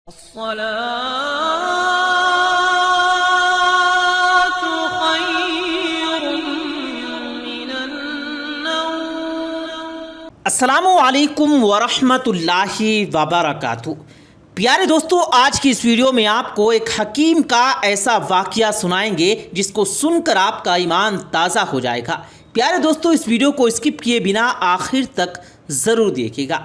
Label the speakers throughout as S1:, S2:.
S1: الصلاة خير من النوم۔
S2: السلام علیکم ورحمۃ اللہ وبرکاتہ۔ پیارے دوستو، آج کی اس ویڈیو میں آپ کو ایک حکیم کا ایسا واقعہ سنائیں گے جس کو سن کر آپ کا ایمان تازہ ہو جائے گا۔ پیارے دوستو، اس ویڈیو کو اسکپ کیے بنا آخر تک ضرور دیکھیے گا۔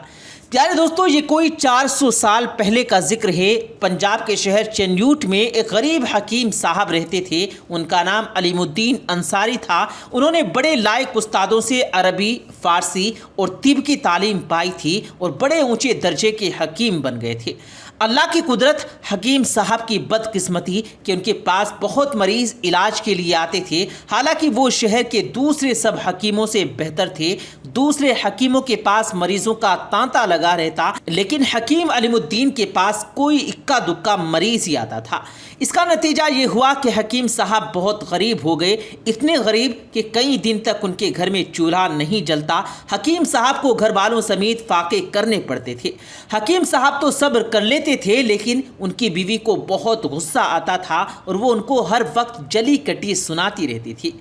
S2: پیارے دوستو، یہ کوئی 400 سال پہلے کا ذکر ہے۔ پنجاب کے شہر چنیوٹ میں ایک غریب حکیم صاحب رہتے تھے۔ ان کا نام علیم الدین انصاری تھا۔ انہوں نے بڑے لائق استادوں سے عربی، فارسی اور طب کی تعلیم پائی تھی اور بڑے اونچے درجے کے حکیم بن گئے تھے۔ اللہ کی قدرت، حکیم صاحب کی بدقسمتی کہ ان کے پاس بہت مریض علاج کے لیے آتے تھے، حالانکہ وہ شہر کے دوسرے سب حکیموں سے بہتر تھے۔ دوسرے حکیموں کے پاس مریضوں کا تانتا لگا رہتا، لیکن حکیم علیم الدین کے پاس کوئی اکا دکا مریض ہی آتا تھا۔ اس کا نتیجہ یہ ہوا کہ حکیم صاحب بہت غریب ہو گئے، اتنے غریب کہ کئی دن تک ان کے گھر میں چولہا نہیں جلتا۔ حکیم صاحب کو گھر والوں سمیت فاقے کرنے پڑتے تھے۔ حکیم صاحب تو صبر کر لیتے تھے، لیکن ان کی بیوی کو بہت غصہ آتا تھا اور وہ ان کو ہر وقت جلی کٹی سناتی رہتی تھی۔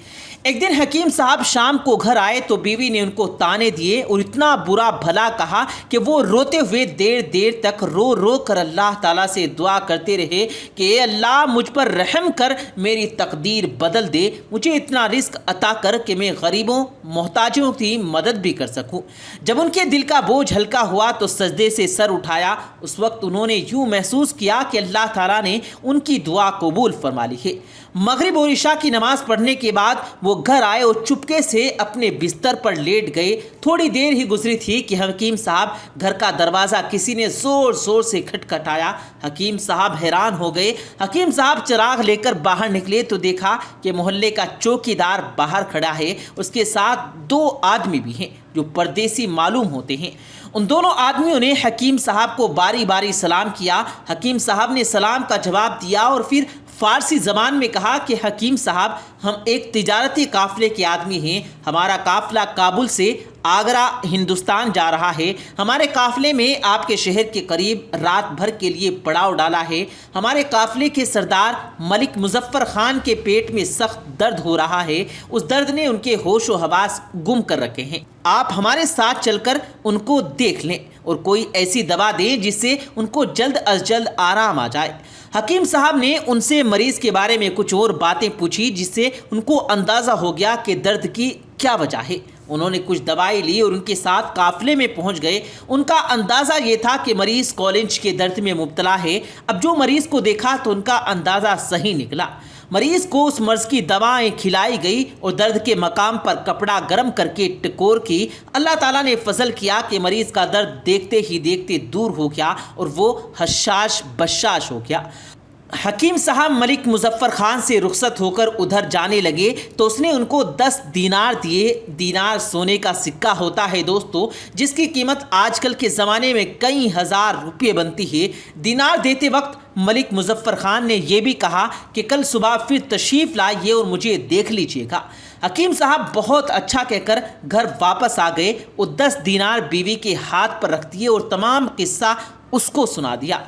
S2: ایک دن حکیم صاحب شام کو گھر آئے تو بیوی نے ان کو طعنے دیے اور اتنا برا بھلا کہا کہ وہ روتے ہوئے دیر دیر تک رو رو کر اللہ تعالیٰ سے دعا کرتے رہے کہ اے اللہ، مجھ پر رحم کر، میری تقدیر بدل دے، مجھے اتنا رزق عطا کر کہ میں غریبوں محتاجوں کی مدد بھی کر سکوں۔ جب ان کے دل کا بوجھ ہلکا ہوا تو سجدے سے سر اٹھایا۔ اس وقت انہوں نے یوں محسوس کیا کہ اللہ تعالیٰ نے ان کی دعا قبول فرما لی ہے۔ مغرب اور عشاء کی نماز پڑھنے کے بعد وہ گھر آئے اور چپکے سے اپنے بستر پر لیٹ گئے۔ تھوڑی دیر ہی گزری تھی کہ حکیم صاحب گھر کا دروازہ کسی نے زور زور سے کھٹکھٹایا۔ حکیم صاحب حیران ہو گئے۔ حکیم صاحب چراغ لے کر باہر نکلے تو دیکھا کہ محلے کا چوکی دار باہر کھڑا ہے، اس کے ساتھ 2 آدمی بھی ہیں جو پردیسی معلوم ہوتے ہیں۔ ان دونوں آدمیوں نے حکیم صاحب کو باری باری سلام کیا۔ حکیم صاحب نے سلام کا جواب دیا اور پھر فارسی زبان میں کہا کہ حکیم صاحب، ہم ایک تجارتی قافلے کے آدمی ہیں۔ ہمارا قافلہ کابل سے آگرہ ہندوستان جا رہا ہے۔ ہمارے قافلے میں آپ کے شہر کے قریب رات بھر کے لیے پڑاؤ ڈالا ہے۔ ہمارے قافلے کے سردار ملک مظفر خان کے پیٹ میں سخت درد ہو رہا ہے۔ اس درد نے ان کے ہوش و حواس گم کر رکھے ہیں۔ آپ ہمارے ساتھ چل کر ان کو دیکھ لیں اور کوئی ایسی دوا دیں جس سے ان کو جلد از جلد آرام آ جائے۔ حکیم صاحب نے ان سے مریض کے بارے میں کچھ اور باتیں پوچھی جس سے ان کو اندازہ ہو گیا کہ درد کی کیا وجہ ہے۔ انہوں نے کچھ دوائی لی اور ان کے ساتھ قافلے میں پہنچ گئے۔ ان کا اندازہ یہ تھا کہ مریض کولنج کے درد میں مبتلا ہے۔ اب جو مریض کو دیکھا تو ان کا اندازہ صحیح نکلا۔ مریض کو اس مرض کی دوائیں کھلائی گئی اور درد کے مقام پر کپڑا گرم کر کے ٹکور کی۔ اللہ تعالیٰ نے فضل کیا کہ مریض کا درد دیکھتے ہی دیکھتے دور ہو گیا اور وہ حشاش بشاش ہو گیا۔ حکیم صاحب ملک مظفر خان سے رخصت ہو کر ادھر جانے لگے تو اس نے ان کو 10 دینار دیے۔ دینار سونے کا سکہ ہوتا ہے دوستو، جس کی قیمت آج کل کے زمانے میں کئی ہزار روپے بنتی ہے۔ دینار دیتے وقت ملک مظفر خان نے یہ بھی کہا کہ کل صبح پھر تشریف لائیے اور مجھے دیکھ لیجیے گا۔ حکیم صاحب بہت اچھا کہہ کر گھر واپس آ گئے۔ وہ 10 دینار بیوی کے ہاتھ پر رکھ دیے اور تمام قصہ اس کو سنا دیا۔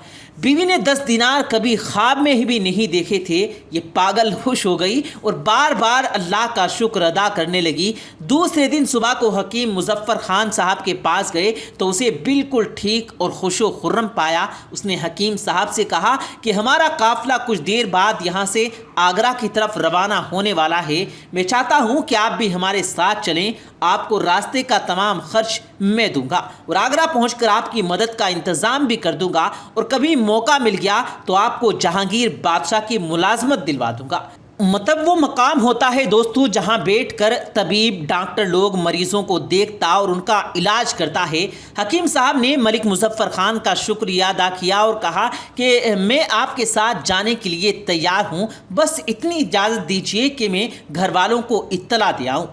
S2: بیوی نے 10 دینار کبھی خواب میں بھی نہیں دیکھے تھے۔ یہ پاگل خوش ہو گئی اور بار بار اللہ کا شکر ادا کرنے لگی۔ دوسرے دن صبح کو حکیم مظفر خان صاحب کے پاس گئے تو اسے بالکل ٹھیک اور خوش و خرم پایا۔ اس نے حکیم صاحب سے کہا کہ ہمارا قافلہ کچھ دیر بعد یہاں سے آگرہ کی طرف روانہ ہونے والا ہے۔ میں چاہتا ہوں کہ آپ بھی ہمارے ساتھ چلیں۔ آپ کو راستے کا تمام خرچ میں دوں گا اور آگرہ پہنچ کر آپ کی مدد کا انتظام بھی کر دوں گا، اور کبھی موقع مل گیا تو آپ کو جہانگیر بادشاہ کی ملازمت دلوا دوں گا۔ مطلب وہ مقام ہوتا ہے دوستو جہاں بیٹھ کر طبیب ڈاکٹر لوگ مریضوں کو دیکھتا اور ان کا علاج کرتا ہے۔ حکیم صاحب نے ملک مظفر خان کا شکریہ ادا کیا اور کہا کہ میں آپ کے ساتھ جانے کے لیے تیار ہوں، بس اتنی اجازت دیجیے کہ میں گھر والوں کو اطلاع دے آؤں۔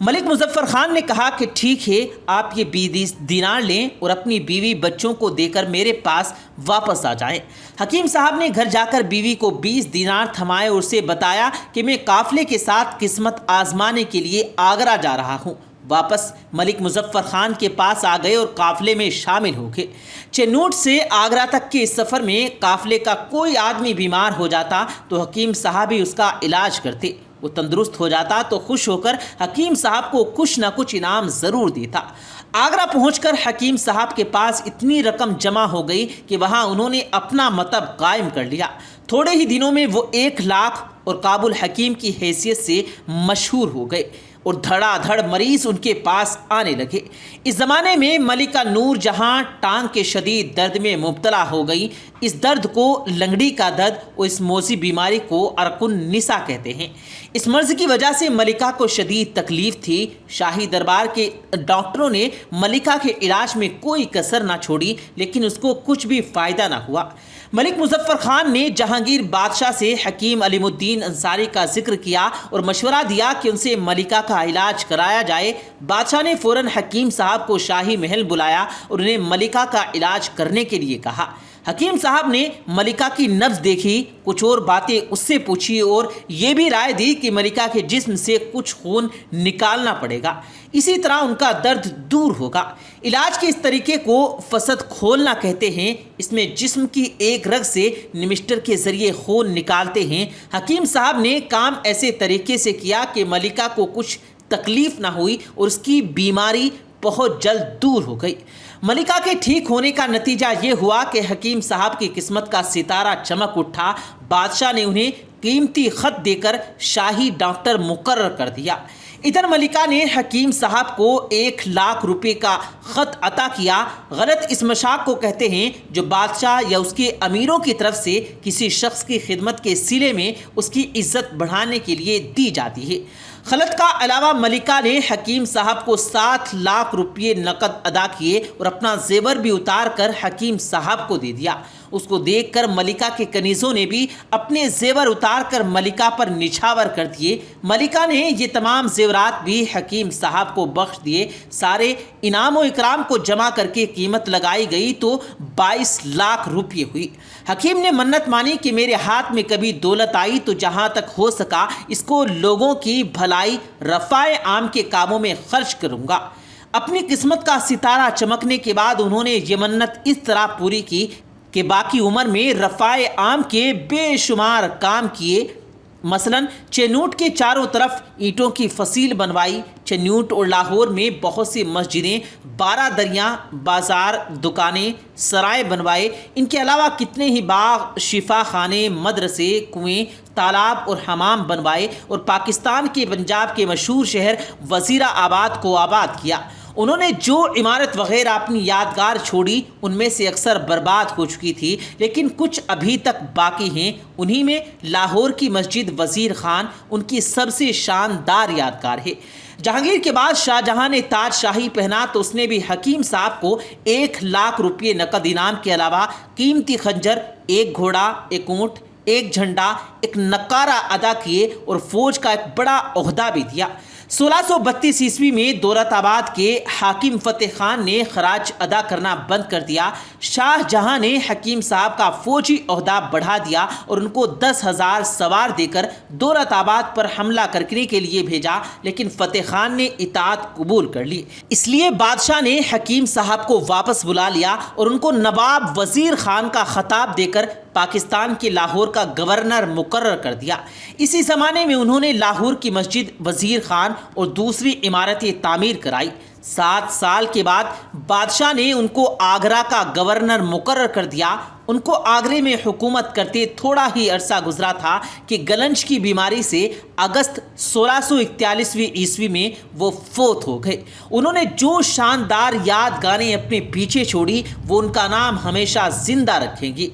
S2: ملک مظفر خان نے کہا کہ ٹھیک ہے، آپ یہ 20 دینار لیں اور اپنی بیوی بچوں کو دے کر میرے پاس واپس آ جائیں۔ حکیم صاحب نے گھر جا کر بیوی کو 20 دینار تھمائے اور اسے بتایا کہ میں قافلے کے ساتھ قسمت آزمانے کے لیے آگرہ جا رہا ہوں۔ واپس ملک مظفر خان کے پاس آ گئے اور قافلے میں شامل ہو گئے۔ چنوٹ سے آگرہ تک کے اس سفر میں قافلے کا کوئی آدمی بیمار ہو جاتا تو حکیم صاحب ہی اس کا علاج کرتے، وہ تندرست ہو جاتا تو خوش ہو کر حکیم صاحب کو کچھ نہ کچھ انعام ضرور دیتا۔ آگرہ پہنچ کر حکیم صاحب کے پاس اتنی رقم جمع ہو گئی کہ وہاں انہوں نے اپنا مطب قائم کر لیا۔ تھوڑے ہی دنوں میں وہ 1 لاکھ اور قابل حکیم کی حیثیت سے مشہور ہو گئے اور دھڑا دھڑ مریض ان کے پاس آنے لگے۔ اس زمانے میں ملکہ نور جہاں ٹانگ کے شدید درد میں مبتلا ہو گئی۔ اس درد کو لنگڑی کا درد اور اس موذی بیماری کو عرق النساء کہتے ہیں۔ اس مرض کی وجہ سے ملکہ کو شدید تکلیف تھی۔ شاہی دربار کے ڈاکٹروں نے ملکہ کے علاج میں کوئی کسر نہ چھوڑی، لیکن اس کو کچھ بھی فائدہ نہ ہوا۔ ملک مظفر خان نے جہانگیر بادشاہ سے حکیم علیم الدین انصاری کا ذکر کیا اور مشورہ دیا کہ ان سے ملکہ کا علاج کرایا جائے۔ بادشاہ نے فوراً حکیم صاحب کو شاہی محل بلایا اور انہیں ملکہ کا علاج کرنے کے لیے کہا۔ حکیم صاحب نے ملکہ کی نبض دیکھی، کچھ اور باتیں اس سے پوچھی اور یہ بھی رائے دی کہ ملکہ کے جسم سے کچھ خون نکالنا پڑے گا، اسی طرح ان کا درد دور ہوگا۔ علاج کے اس طریقے کو فسد کھولنا کہتے ہیں۔ اس میں جسم کی ایک رگ سے نمشٹر کے ذریعے خون نکالتے ہیں۔ حکیم صاحب نے کام ایسے طریقے سے کیا کہ ملکہ کو کچھ تکلیف نہ ہوئی اور اس کی بیماری بہت جلد دور ہو گئی۔ ملکہ کے ٹھیک ہونے کا نتیجہ یہ ہوا کہ حکیم صاحب کی قسمت کا ستارہ چمک اٹھا۔ بادشاہ نے انہیں قیمتی خط دے کر شاہی ڈاکٹر مقرر کر دیا۔ ادھر ملکہ نے حکیم صاحب کو 1 لاکھ روپے کا خط عطا کیا۔ غلط اس مشاق کو کہتے ہیں جو بادشاہ یا اس کے امیروں کی طرف سے کسی شخص کی خدمت کے صلے میں اس کی عزت بڑھانے کے لیے دی جاتی ہے۔ خلط کا علاوہ ملکہ نے حکیم صاحب کو 7 لاکھ روپے نقد ادا کیے اور اپنا زیور بھی اتار کر حکیم صاحب کو دے دیا۔ اس کو دیکھ کر ملکہ کے کنیزوں نے بھی اپنے زیور اتار کر ملکہ پر نچھاور کر دیے۔ ملکہ نے یہ تمام زیورات بھی حکیم صاحب کو بخش دیے۔ سارے انعام و اکرام کو جمع کر کے قیمت لگائی گئی تو 22 لاکھ روپے ہوئی۔ حکیم نے منت مانی کہ میرے ہاتھ میں کبھی دولت آئی تو جہاں تک ہو سکا اس کو لوگوں کی بھلائی رفع عام کے کاموں میں خرچ کروں گا۔ اپنی قسمت کا ستارہ چمکنے کے بعد انہوں نے یہ منت اس طرح پوری کی کہ باقی عمر میں رفع عام کے بے شمار کام کیے۔ مثلاً چنوٹ کے چاروں طرف اینٹوں کی فصیل بنوائی۔ چنوٹ اور لاہور میں بہت سی مسجدیں، 12 دریاں، بازار، دکانیں، سرائے بنوائے۔ ان کے علاوہ کتنے ہی باغ، شفا خانے، مدرسے، کنویں، تالاب اور حمام بنوائے اور پاکستان کے پنجاب کے مشہور شہر وزیر آباد کو آباد کیا۔ انہوں نے جو عمارت وغیرہ اپنی یادگار چھوڑی ان میں سے اکثر برباد ہو چکی تھی، لیکن کچھ ابھی تک باقی ہیں۔ انہی میں لاہور کی مسجد وزیر خان ان کی سب سے شاندار یادگار ہے۔ جہانگیر کے بعد شاہ جہاں نے تاج شاہی پہنا تو اس نے بھی حکیم صاحب کو 1 لاکھ روپے نقد انعام کے علاوہ قیمتی خنجر، 1 گھوڑا، 1 اونٹ، 1 جھنڈا، 1 نقارہ ادا کیے اور فوج کا ایک بڑا عہدہ بھی دیا۔ 1632 عیسوی میں دولت آباد کے حاکم فتح خان نے خراج ادا کرنا بند کر دیا۔ شاہ جہاں نے حکیم صاحب کا فوجی عہدہ بڑھا دیا اور ان کو 10,000 سوار دے کر دولت آباد پر حملہ کرنے کے لیے بھیجا، لیکن فتح خان نے اطاعت قبول کر لی۔ اس لیے بادشاہ نے حکیم صاحب کو واپس بلا لیا اور ان کو نواب وزیر خان کا خطاب دے کر پاکستان کے لاہور کا گورنر مقرر کر دیا۔ اسی زمانے میں انہوں نے لاہور کی مسجد وزیر خان اور دوسری عمارتیں تعمیر کرائی۔ 7 سال کے بعد بادشاہ نے ان کو آگرہ کا گورنر مقرر کر دیا۔ ان کو آگرے میں حکومت کرتے تھوڑا ہی عرصہ گزرا تھا کہ گلنج کی بیماری سے اگست 1641 عیسوی میں وہ فوت ہو گئے۔ انہوں نے جو شاندار یادگاریں اپنے پیچھے چھوڑی وہ ان کا نام ہمیشہ زندہ رکھیں گی۔